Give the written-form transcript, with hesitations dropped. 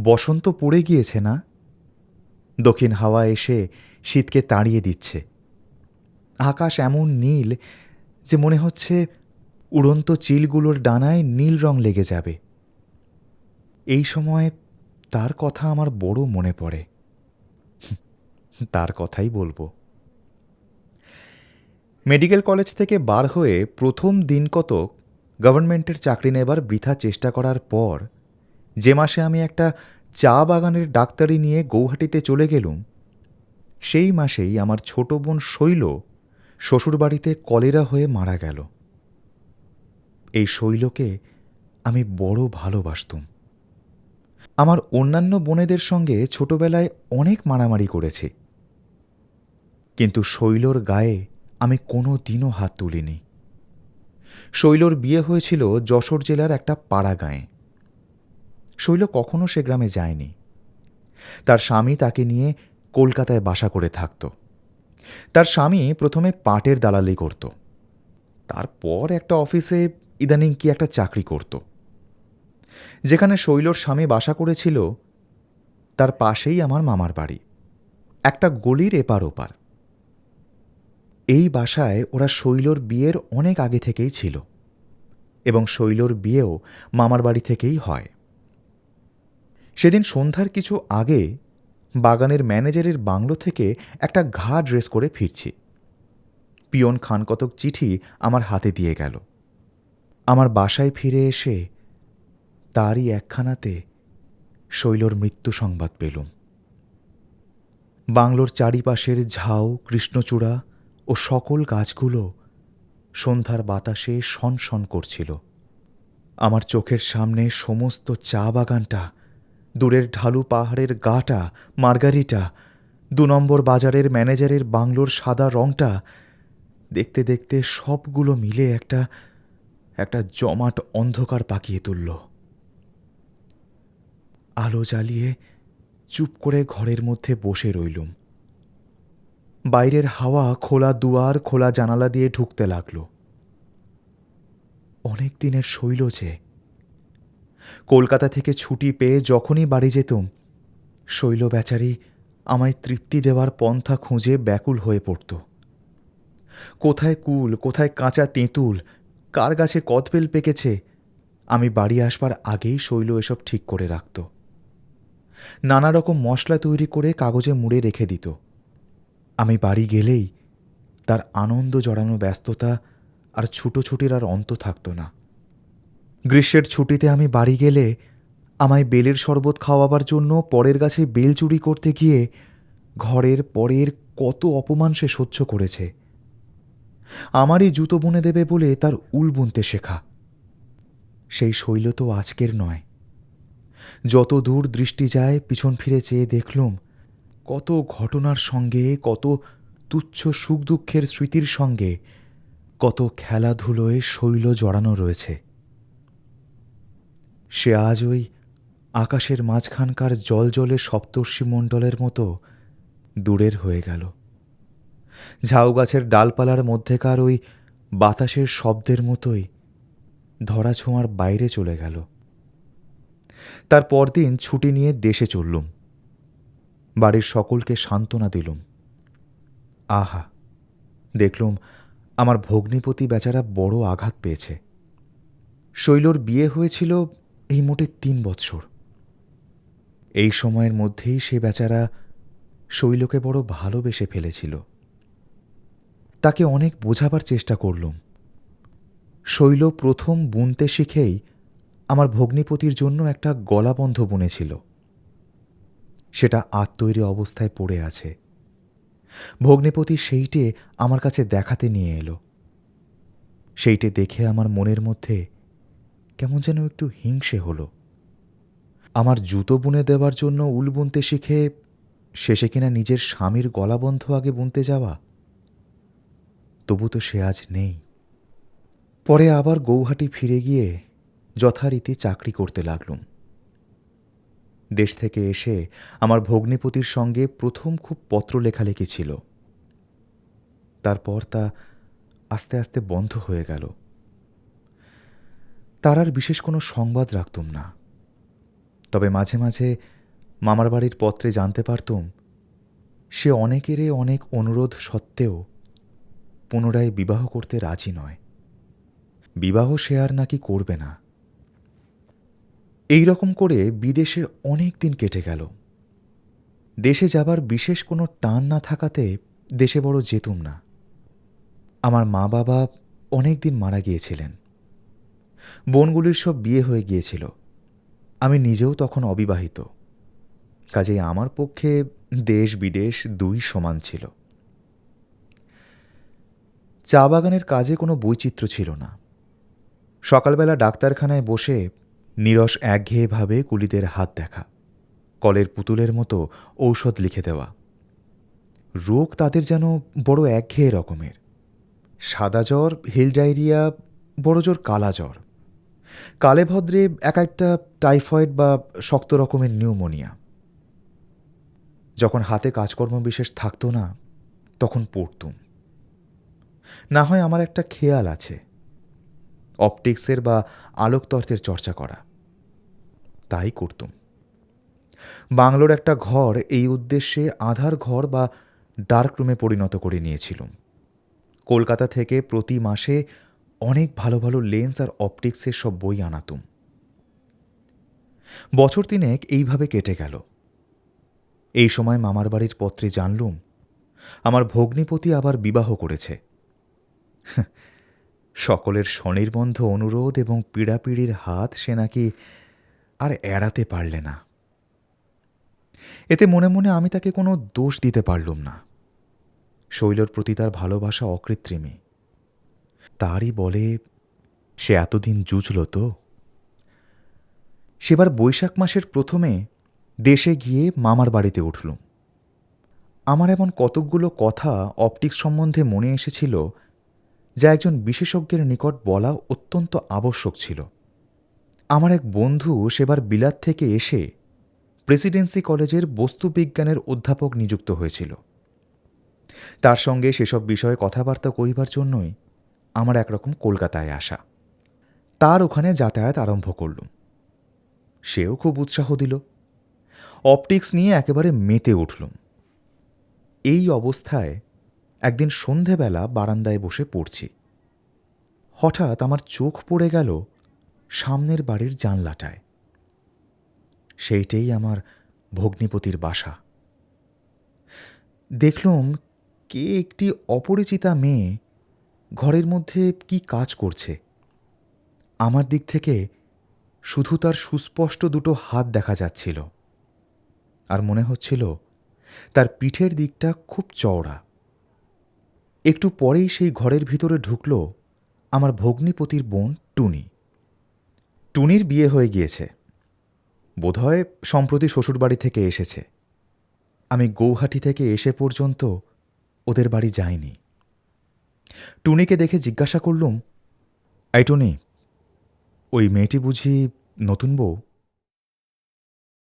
বসন্ত পড়ে গিয়েছে না? দক্ষিণ হাওয়া এসে শীতকে তাড়িয়ে দিচ্ছে। আকাশ এমন নীল যে মনে হচ্ছে উড়ন্ত চিলগুলোর ডানায় নীল রং লেগে যাবে। এই সময় তার কথা আমার বড় মনে পড়ে। তার কথাই বলবো। মেডিকেল কলেজ থেকে বার হয়ে প্রথম দিন কতক গভর্নমেন্টের চাকরি নেবার বৃথা চেষ্টা করার পর যে মাসে আমি একটা চা বাগানের ডাক্তারি নিয়ে গৌহাটিতে চলে গেলুম, সেই মাসেই আমার ছোট বোন শৈল শ্বশুরবাড়িতে কলেরা হয়ে মারা গেল। এই শৈলকে আমি বড় ভালোবাসতুম। আমার অন্যান্য বোনেদের সঙ্গে ছোটবেলায় অনেক মারামারি করেছি, কিন্তু শৈলর গায়ে আমি কোনো দিনও হাত তুলিনি। শৈলর বিয়ে হয়েছিল যশোর জেলার একটা পাড়া গাঁয়ে। শৈল কখনো সে গ্রামে যায়নি। তার স্বামী তাকে নিয়ে কলকাতায় বাসা করে থাকত। তার স্বামী প্রথমে পাটের দালালি করত, তারপর একটা অফিসে ইদানিং কি একটা চাকরি করত। যেখানে শৈলর স্বামী বাসা করেছিল তার পাশেই আমার মামার বাড়ি, একটা গলির এপার ওপার। এই বাসায় ওরা শৈলর বিয়ের অনেক আগে থেকেই ছিল এবং শৈলর বিয়েও মামার বাড়ি থেকেই হয়। সেদিন সন্ধ্যার কিছু আগে বাগানের ম্যানেজারের বাংলো থেকে একটা ঘা ড্রেস করে ফিরছি। পিয়ন খানকতক চিঠি আমার হাতে দিয়ে গেল। আমার বাসায় ফিরে এসে তারই একখানাতে শৈলর মৃত্যু সংবাদ পেলুম। বাংলোর চারিপাশের ঝাউ, কৃষ্ণচূড়া ও সকল গাছগুলো সন্ধ্যার বাতাসে শনশন করছিল। আমার চোখের সামনে সমস্ত চা বাগানটা, দূরের ঢালু পাহাড়ের গাটা, মার্গারিটা, ২ নম্বর বাজারের ম্যানেজারের বাংলোর সাদা রংটা, দেখতে দেখতে সবগুলো মিলে একটা জমাট অন্ধকার পাকিয়ে তুলল। আলো জ্বালিয়ে চুপ করে ঘরের মধ্যে বসে রইলুম। বাইরের হাওয়া খোলা দুয়ার, খোলা জানালা দিয়ে ঢুকতে লাগল। অনেক দিনের শৈল যে। কলকাতা থেকে ছুটি পেয়ে যখনই বাড়ি যেতুম, শৈল বেচারি আমায় তৃপ্তি দেওয়ার পন্থা খুঁজে ব্যাকুল হয়ে পড়ত। কোথায় কুল, কোথায় কাঁচা তেঁতুল, কার গাছে কদবেল পেকেছে, আমি বাড়ি আসবার আগেই শৈল এসব ঠিক করে রাখত। নানা রকম মশলা তৈরি করে কাগজে মুড়ে রেখে দিত। আমি বাড়ি গেলেই তার আনন্দ জড়ানো ব্যস্ততা আর ছুটোছুটির আর অন্ত থাকত না। গ্রীষ্মের ছুটিতে আমি বাড়ি গেলে আমায় বেলের শরবত খাওয়াবার জন্য পরের গাছে বেল চুরি করতে গিয়ে ঘরের পরের কত অপমান সে সহ্য করেছে। আমারই জুতো বুনে দেবে বলে তার উল বুনতে শেখা। সেই শৈল তো আজকের নয়। যত দূর দৃষ্টি যায় পিছন ফিরে চেয়ে দেখলুম কত ঘটনার সঙ্গে, কত তুচ্ছ সুখ দুঃখের স্মৃতির সঙ্গে, কত খেলাধুলোয় শৈল জড়ানো রয়েছে। সে আজ ওই আকাশের মাঝখানকার জলজলে সপ্তর্ষিমণ্ডলের মতো দূরের হয়ে গেল। ঝাউ গাছের ডালপালার মধ্যেকার ওই বাতাসের শব্দের মতোই ধরাছোঁয়ার বাইরে চলে গেল। তার পরদিন ছুটি নিয়ে দেশে চললুম। বাড়ির সকলকে সান্ত্বনা দিলুম। আহা, দেখলুম আমার ভগ্নিপতি বেচারা বড় আঘাত পেয়েছে। শৈলর বিয়ে হয়েছিল এই মোটে ৩ বৎসর। এই সময়ের মধ্যেই সে বেচারা শৈলকে বড় ভালোবেসে ফেলেছিল। তাকে অনেক বোঝাবার চেষ্টা করলুম। শৈল প্রথম বুনতে শিখেই আমার ভগ্নিপতির জন্য একটা গলাবন্ধ বুনেছিল। সেটা আত্মৈরী অবস্থায় পড়ে আছে। ভগ্নিপতি সেইটে আমার কাছে দেখাতে নিয়ে এলো। সেইটে দেখে আমার মনের মধ্যে কেমন যেন একটু হিংসে হল। আমার জুতো বুনে দেবার জন্য উল বুনতে শিখে শেষে কিনা নিজের স্বামীর গলাবন্ধ আগে বুনতে যাওয়া। তবু তো সে আজ নেই। পরে আবার গৌহাটি ফিরে গিয়ে যথারীতি চাকরি করতে লাগলুম। দেশ থেকে এসে আমার ভগ্নিপতির সঙ্গে প্রথম খুব পত্র লেখালেখি ছিল। তারপর তা আস্তে আস্তে বন্ধ হয়ে গেল। তার আর বিশেষ কোনো সংবাদ রাখতুম না। তবে মাঝে মাঝে মামার বাড়ির পত্রে জানতে পারতুম সে অনেকেরই অনেক অনুরোধ সত্ত্বেও পুনরায় বিবাহ করতে রাজি নয়। বিবাহ সে আর নাকি করবে না। এই রকম করে বিদেশে অনেক দিন কেটে গেল। দেশে যাবার বিশেষ কোনো টান না থাকাতে দেশে বড় যেতুম না। আমার মা বাবা অনেক দিন মারা গিয়েছিলেন। বোনগুলির সব বিয়ে হয়ে গিয়েছিল। আমি নিজেও তখন অবিবাহিত। কাজেই আমার পক্ষে দেশ বিদেশ দুই সমান ছিল। চা বাগানের কাজে কোনো বৈচিত্র্য ছিল না। সকালবেলা ডাক্তারখানায় বসে নীরস একঘেয়েভাবে কুলিদের হাত দেখা, কলের পুতুলের মতো ঔষধ লিখে দেওয়া। রোগ তাদের যেন বড় একঘেয়ে রকমের। সাদা জ্বর, হিল ডায়রিয়া, বড় জোর কালা জ্বর, কালে ভদ্রে এক একটা টাইফয়েড বা শক্ত রকমের নিউমোনিয়া। যখন হাতে কাজকর্ম বিশেষ থাকত না তখন পড়তুম। না হয় আমার একটা খেয়াল আছে, অপটিক্সের বা আলোকতত্ত্বের চর্চা করা। তাই করতুম। বাংলোর একটা ঘর এই উদ্দেশ্যে আধার ঘর বা ডার্ক রুমে পরিণত করে নিয়েছিলুম। কলকাতা থেকে প্রতি মাসে অনেক ভালো ভালো লেন্স আর অপটিক্সের সব বই আনাতুম। বছর তিনেক এইভাবে কেটে গেল। এই সময় মামার বাড়ির পত্রে জানলুম আমার ভগ্নিপতি আবার বিবাহ করেছে। সকলের স্বনির্বন্ধ অনুরোধ এবং পীড়াপিড়ির হাত সে নাকি আর এড়াতে পারলে না। এতে মনে মনে আমি তাকে কোনো দোষ দিতে পারলুম না। শৈলর প্রতি তার ভালোবাসা অকৃত্রিমী। তারই বলে সে এতদিন জুঝল তো। সেবার বৈশাখ মাসের প্রথমে দেশে গিয়ে মামার বাড়িতে উঠলুম। আমার এমন কতকগুলো কথা অপটিক্স সম্বন্ধে মনে এসেছিল যা একজন বিশেষজ্ঞের নিকট বলা অত্যন্ত আবশ্যক ছিল। আমার এক বন্ধু সেবার বিলাত থেকে এসে প্রেসিডেন্সি কলেজের বস্তুবিজ্ঞানের অধ্যাপক নিযুক্ত হয়েছিল। তার সঙ্গে সেসব বিষয়ে কথাবার্তা কহিবার জন্যই আমার একরকম কলকাতায় আসা। তার ওখানে যাতায়াত আরম্ভ করলুম। সেও খুব উৎসাহ দিল। অপটিক্স নিয়ে একেবারে মেতে উঠলুম। এই অবস্থায় একদিন সন্ধেবেলা বারান্দায় বসে পড়ছি। হঠাৎ আমার চোখ পড়ে গেল সামনের বাড়ির জানলাটায়। সেইটেই আমার ভগ্নিপতির বাসা। দেখলুম কে একটি অপরিচিতা মেয়ে ঘরের মধ্যে কি কাজ করছে। আমার দিক থেকে শুধু তার সুস্পষ্ট দুটো হাত দেখা যাচ্ছিল, আর মনে হচ্ছিল তার পিঠের দিকটা খুব চওড়া। একটু পরেই সেই ঘরের ভিতরে ঢুকল আমার ভগ্নিপতির বোন টুনি। টুনির বিয়ে হয়ে গিয়েছে, বোধহয় সম্প্রতি শ্বশুরবাড়ি থেকে এসেছে। আমি গৌহাটি থেকে এসে পর্যন্ত ওদের বাড়ি যাইনি। টুনিকে দেখে জিজ্ঞাসা করলুম, এই টুনি, ওই মেয়েটি বুঝি নতুন বউ?